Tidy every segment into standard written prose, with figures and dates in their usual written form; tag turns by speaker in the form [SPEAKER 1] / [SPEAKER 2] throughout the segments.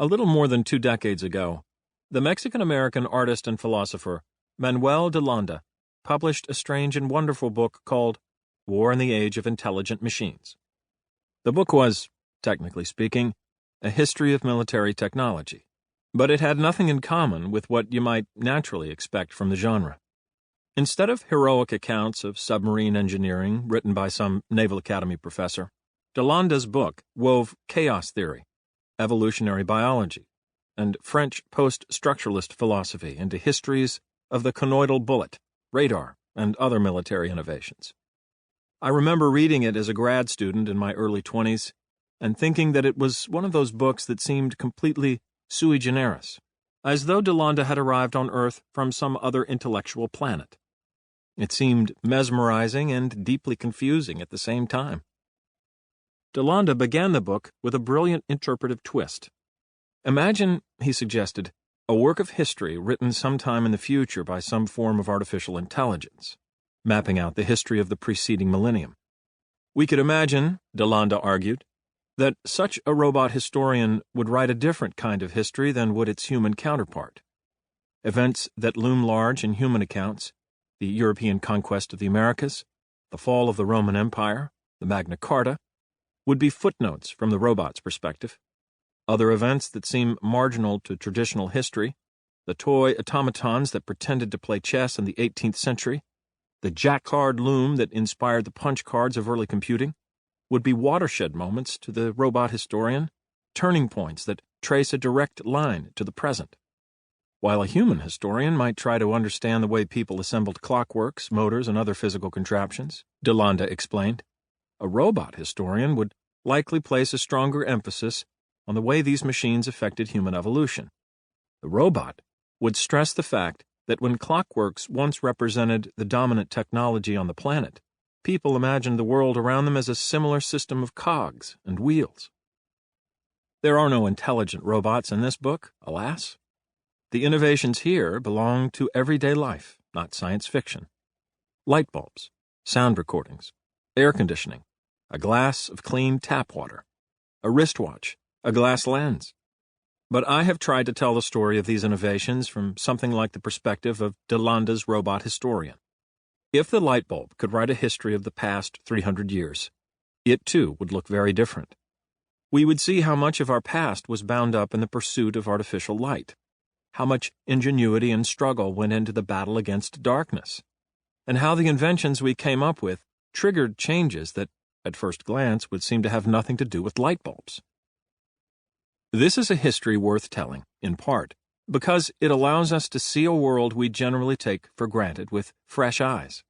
[SPEAKER 1] A little more than 2 decades ago, the Mexican-American artist and philosopher Manuel de Landa published a strange and wonderful book called War in the Age of Intelligent Machines. The book was, technically speaking, a history of military technology, but it had nothing in common with what you might naturally expect from the genre. Instead of heroic accounts of submarine engineering written by some Naval Academy professor, de Landa's book wove chaos theory, evolutionary biology, and French post-structuralist philosophy into histories of the conoidal bullet, radar, and other military innovations. I remember reading it as a grad student in my early 20s and thinking that it was one of those books that seemed completely sui generis, as though de Landa had arrived on Earth from some other intellectual planet. It seemed mesmerizing and deeply confusing at the same time. De Landa began the book with a brilliant interpretive twist. Imagine, he suggested, a work of history written sometime in the future by some form of artificial intelligence, mapping out the history of the preceding millennium. We could imagine, de Landa argued, that such a robot historian would write a different kind of history than would its human counterpart. Events that loom large in human accounts, the European conquest of the Americas, the fall of the Roman Empire, the Magna Carta, would be footnotes from the robot's perspective. Other events that seem marginal to traditional history, the toy automatons that pretended to play chess in the 18th century, the jack-card loom that inspired the punch cards of early computing, would be watershed moments to the robot historian, turning points that trace a direct line to the present. While a human historian might try to understand the way people assembled clockworks, motors, and other physical contraptions, de Landa explained, a robot historian would likely place a stronger emphasis on the way these machines affected human evolution. The robot would stress the fact that when clockworks once represented the dominant technology on the planet, people imagined the world around them as a similar system of cogs and wheels. There are no intelligent robots in this book, alas. The innovations here belong to everyday life, not science fiction. Light bulbs, sound recordings, air conditioning, a glass of clean tap water, a wristwatch, a glass lens. But I have tried to tell the story of these innovations from something like the perspective of de Landa's robot historian. If the light bulb could write a history of the past 300 years, it too would look very different. We would see how much of our past was bound up in the pursuit of artificial light, how much ingenuity and struggle went into the battle against darkness, and how the inventions we came up with triggered changes that, at first glance, would seem to have nothing to do with light bulbs. This is a history worth telling, in part, because it allows us to see a world we generally take for granted with fresh eyes.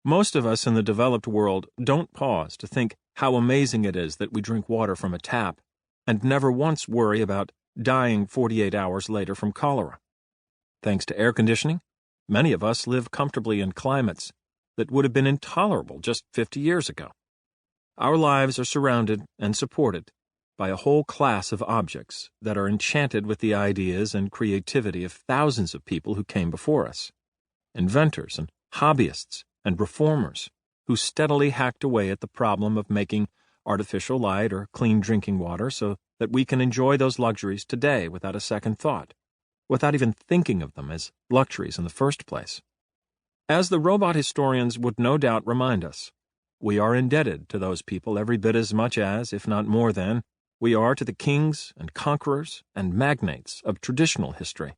[SPEAKER 1] Most of us in the developed world don't pause to think how amazing it is that we drink water from a tap and never once worry about dying 48 hours later from cholera. Thanks to air conditioning, many of us live comfortably in climates that would have been intolerable just 50 years ago. Our lives are surrounded and supported by a whole class of objects that are enchanted with the ideas and creativity of thousands of people who came before us, inventors and hobbyists and reformers who steadily hacked away at the problem of making artificial light or clean drinking water so that we can enjoy those luxuries today without a second thought, without even thinking of them as luxuries in the first place. As the robot historians would no doubt remind us, we are indebted to those people every bit as much as, if not more than, we are to the kings and conquerors and magnates of traditional history.